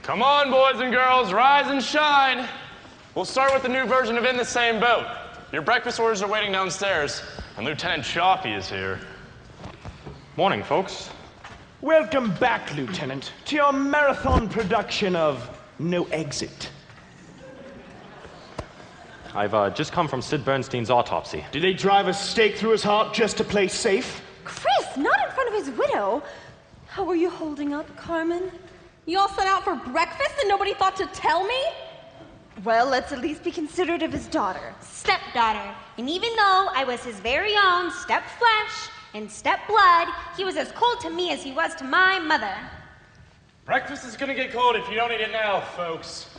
Come on, boys and girls, rise and shine. We'll start with the new version of In the Same Boat. Your breakfast orders are waiting downstairs, and Lieutenant Cioffi is here. Morning, folks. Welcome back, Lieutenant, to your marathon production of No Exit. I've just come from Sid Bernstein's autopsy. Did they drive a stake through his heart just to play safe? Chris, not in front of his widow. How are you holding up, Carmen? You all set out for breakfast and nobody thought to tell me? Well, let's at least be considerate of his daughter. Stepdaughter. And even though I was his very own step flesh and step blood, he was as cold to me as he was to my mother. Breakfast is gonna get cold if you don't eat it now, folks.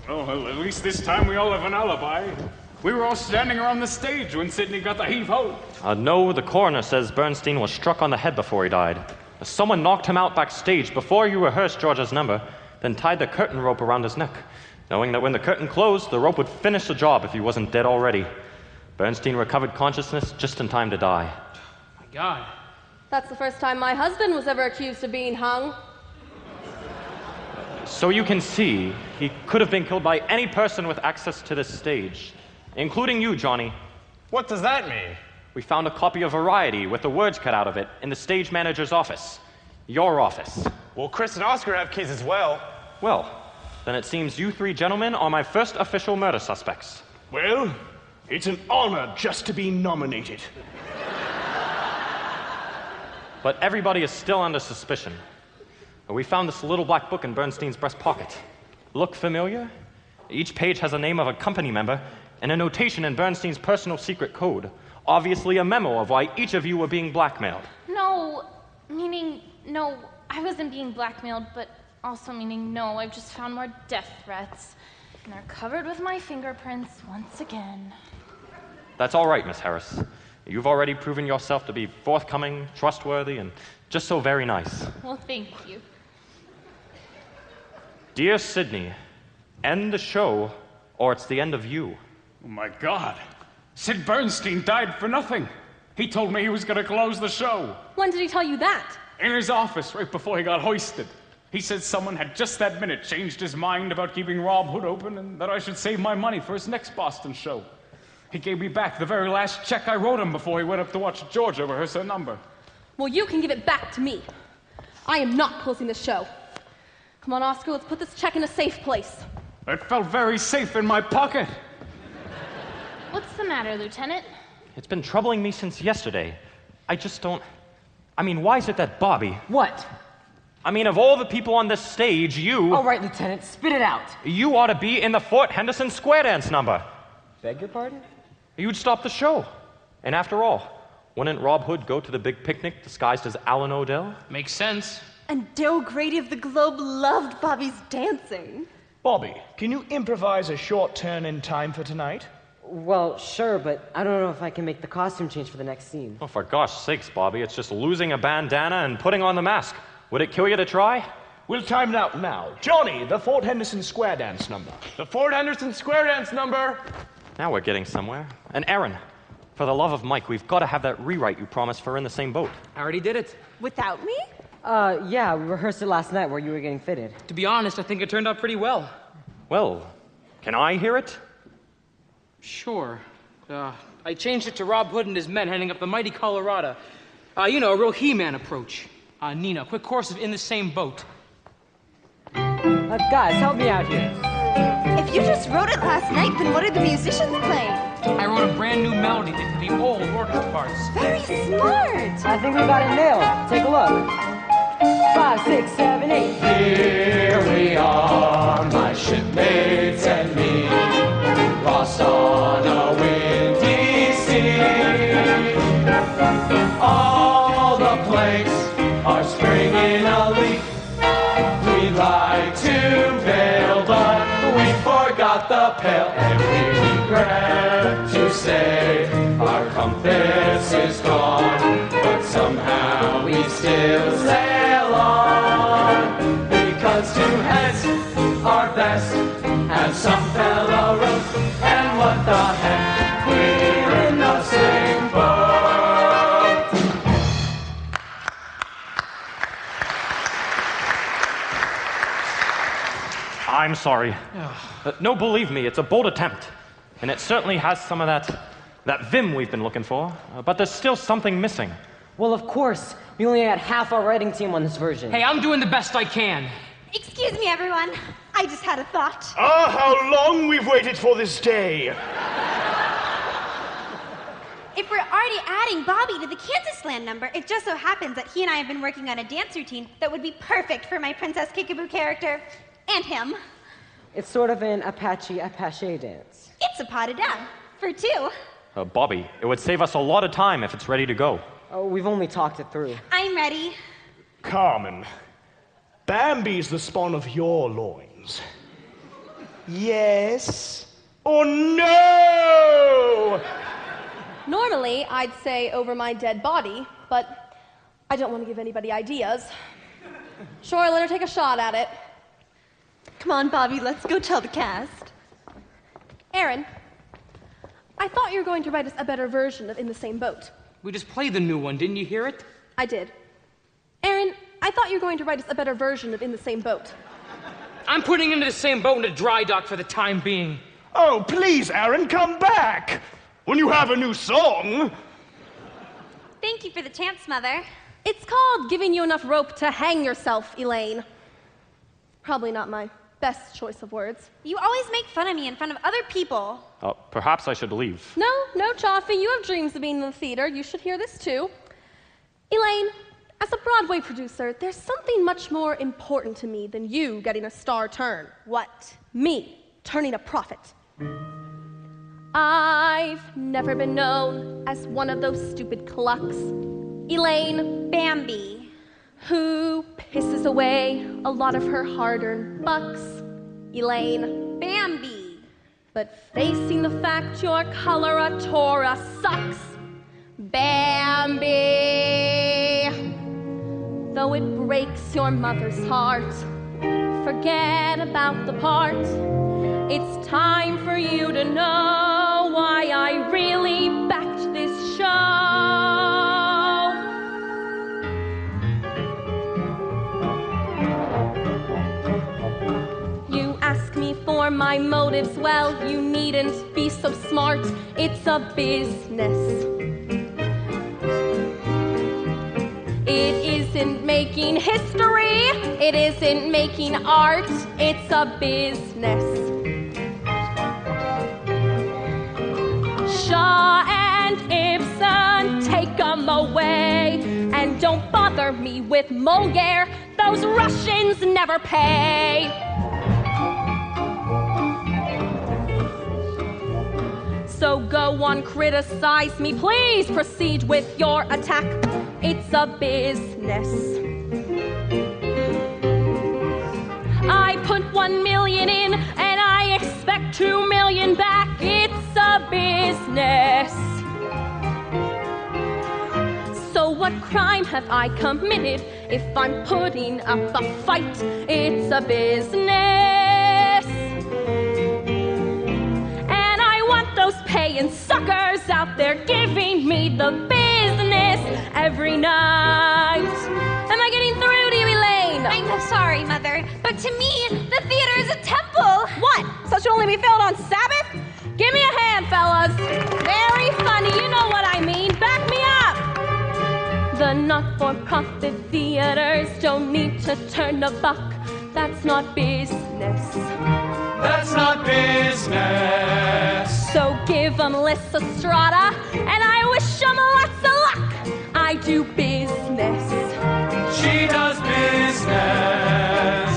Well, at least this time we all have an alibi. We were all standing around the stage when Sidney got the heave-ho. No, the coroner says Bernstein was struck on the head before he died. Someone knocked him out backstage before you rehearsed George's number, then tied the curtain rope around his neck, knowing that when the curtain closed, the rope would finish the job if he wasn't dead already. Bernstein recovered consciousness just in time to die. My God. That's the first time my husband was ever accused of being hung. So you can see, he could have been killed by any person with access to this stage, including you, Johnny. What does that mean? We found a copy of Variety with the words cut out of it in the stage manager's office. Your office. Well, Chris and Oscar have keys as well. Well, then it seems you three gentlemen are my first official murder suspects. Well, it's an honor just to be nominated. But everybody is still under suspicion. We found this little black book in Bernstein's breast pocket. Look familiar? Each page has a name of a company member and a notation in Bernstein's personal secret code. Obviously a memo of why each of you were being blackmailed. No, I wasn't being blackmailed, but also meaning no, I've just found more death threats. And they're covered with my fingerprints once again. That's all right, Miss Harris. You've already proven yourself to be forthcoming, trustworthy, and just so very nice. Well, thank you. Dear Sidney, end the show, or it's the end of you. Oh my God. Sid Bernstein died for nothing. He told me he was going to close the show. When did he tell you that? In his office, right before he got hoisted. He said someone had just that minute changed his mind about keeping Rob Hood open and that I should save my money for his next Boston show. He gave me back the very last check I wrote him before he went up to watch Georgia rehearse her number. Well, you can give it back to me. I am not closing the show. Come on, Oscar, let's put this check in a safe place. It felt very safe in my pocket. What's the matter, Lieutenant? It's been troubling me since yesterday. I just don't... why is it that Bobby... What? of all the people on this stage, you... All right, Lieutenant, spit it out. You ought to be in the Fort Henderson Square Dance number. Beg your pardon? You'd stop the show. And after all, wouldn't Rob Hood go to the big picnic disguised as Alan Odell? Makes sense. And Daryl Grady of the Globe loved Bobby's dancing. Bobby, can you improvise a short turn in time for tonight? Well, sure, but I don't know if I can make the costume change for the next scene. Oh, for gosh sakes, Bobby, it's just losing a bandana and putting on the mask. Would it kill you to try? We'll time it out now. Johnny, the Fort Henderson Square Dance number. The Fort Henderson Square Dance number. Now we're getting somewhere. And Aaron, for the love of Mike, we've got to have that rewrite you promised for In the Same Boat. I already did it. Without me? Yeah, we rehearsed it last night where you were getting fitted. To be honest, I think it turned out pretty well. Well, can I hear it? Sure. I changed it to Rob Hood and his men heading up the mighty Colorado. A real He-Man approach. Nina, quick course of In the Same Boat. Guys, help me out here. If you just wrote it last night, then what are the musicians playing? I wrote a brand new melody that could be old orchestra parts. Very smart! I think we got it nailed. Take a look. 5, 6, 7, 8. Here we are, my shipmates and me, lost on a windy sea. All the planks are springing a leak. We'd like to bail, but we forgot the pail, and we regret to say our compass is gone, but somehow we still sail on, because two heads are best, and some fellow wrote, and what the heck, we're in the same boat. I'm sorry. No, believe me, it's a bold attempt. And it certainly has some of that vim we've been looking for. But there's still something missing. Well, of course. We only had half our writing team on this version. Hey, I'm doing the best I can. Excuse me, everyone. I just had a thought. Ah, how long we've waited for this day. If we're already adding Bobby to the Kansas Land number, it just so happens that he and I have been working on a dance routine that would be perfect for my Princess Kickaboo character. And him. It's sort of an Apache dance. It's a pas de deux. For two. Bobby, it would save us a lot of time if it's ready to go. Oh, we've only talked it through. I'm ready. Carmen, Bambi's the spawn of your loins. Yes or no? Normally, I'd say over my dead body, but I don't want to give anybody ideas. Sure, let her take a shot at it. Come on, Bobby, let's go tell the cast. Aaron, I thought you were going to write us a better version of In the Same Boat. We just played the new one, didn't you hear it? I did. Aaron, I thought you were going to write us a better version of In the Same Boat. I'm putting Into the Same Boat in a dry dock for the time being. Oh, please, Aaron, come back. When you have a new song. Thank you for the chance, Mother. It's called giving you enough rope to hang yourself, Elaine. Probably not my best choice of words. You always make fun of me in front of other people. Perhaps I should leave. No, Cioffi, you have dreams of being in the theater. You should hear this too. Elaine, as a Broadway producer, there's something much more important to me than you getting a star turn. What? Me turning a profit. I've never been known as one of those stupid clucks. Elaine. Bambi. Who pisses away a lot of her hard-earned bucks. Elaine. Bambi. But facing the fact your coloratura sucks. Bambi. Though it breaks your mother's heart, forget about the part. It's time for you to know why I really backed this show. You ask me for my motives, well, you needn't be so smart. It's a business. It isn't making history, it isn't making art, it's a business. Shaw and Ibsen, take 'em away. And don't bother me with Moliere, those Russians never pay. So go on, criticize me, please proceed with your attack. It's a business. I put 1 million in and I expect 2 million back. It's a business. So what crime have I committed if I'm putting up a fight? It's a business. And I want those paying suckers out there giving me the business every night. Am I getting through to you, Elaine? I'm sorry, Mother, but to me, the theater is a temple. What? So it should only be filled on Sabbath? Give me a hand, fellas. Very funny, you know what I mean. Back me up. The not-for-profit theaters don't need to turn a buck. That's not business. That's not business. So give 'em Lysistrata, and I wish 'em lots of luck. I do business. She does business.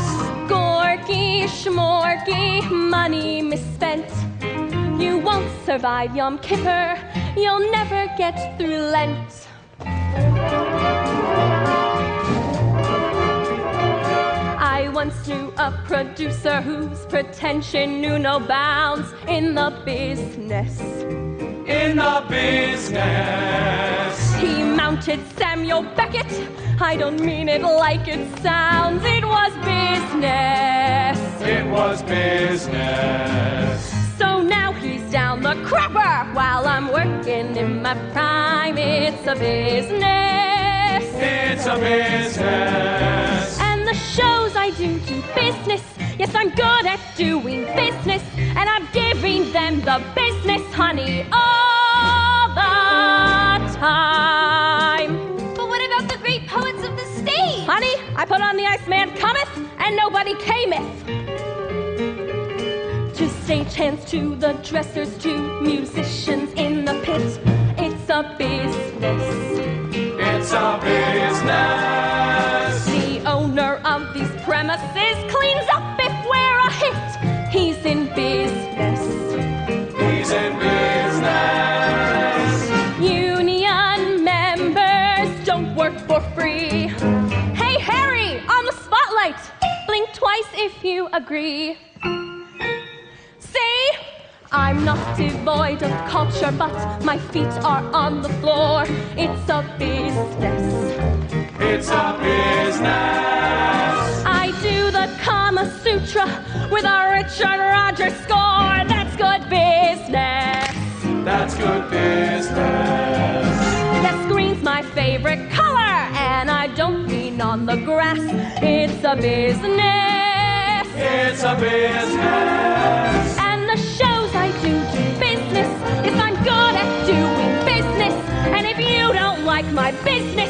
Gorky, schmorky, money misspent. You won't survive Yom Kippur. You'll never get through Lent. I once knew a producer whose pretension knew no bounds in the business. In the business. He mounted Samuel Beckett. I don't mean it like it sounds. It was business. It was business. So now he's down the crapper while I'm working in my prime. It's a business. It's a business. And the shows I do business. Yes, I'm good at a business, honey, all the time. But what about the great poets of the stage? Honey, I put on the Iceman cometh, and nobody cameth. To stagehands, to the dressers, to musicians in the pit, it's a business. It's a business. The owner of these premises cleans up if we're a hit. He's in business. He's in business. Union members don't work for free. Hey, Harry, on the spotlight. Blink twice if you agree. See? I'm not devoid of culture, but my feet are on the floor. It's a business. It's a business. I do the Kama Sutra with a Richard Rogers score. That's good business. That's good business. That green's my favorite color, and I don't mean on the grass. It's a business. It's a business. And the shows I do business. Yes, I'm good at doing business. And if you don't like my business,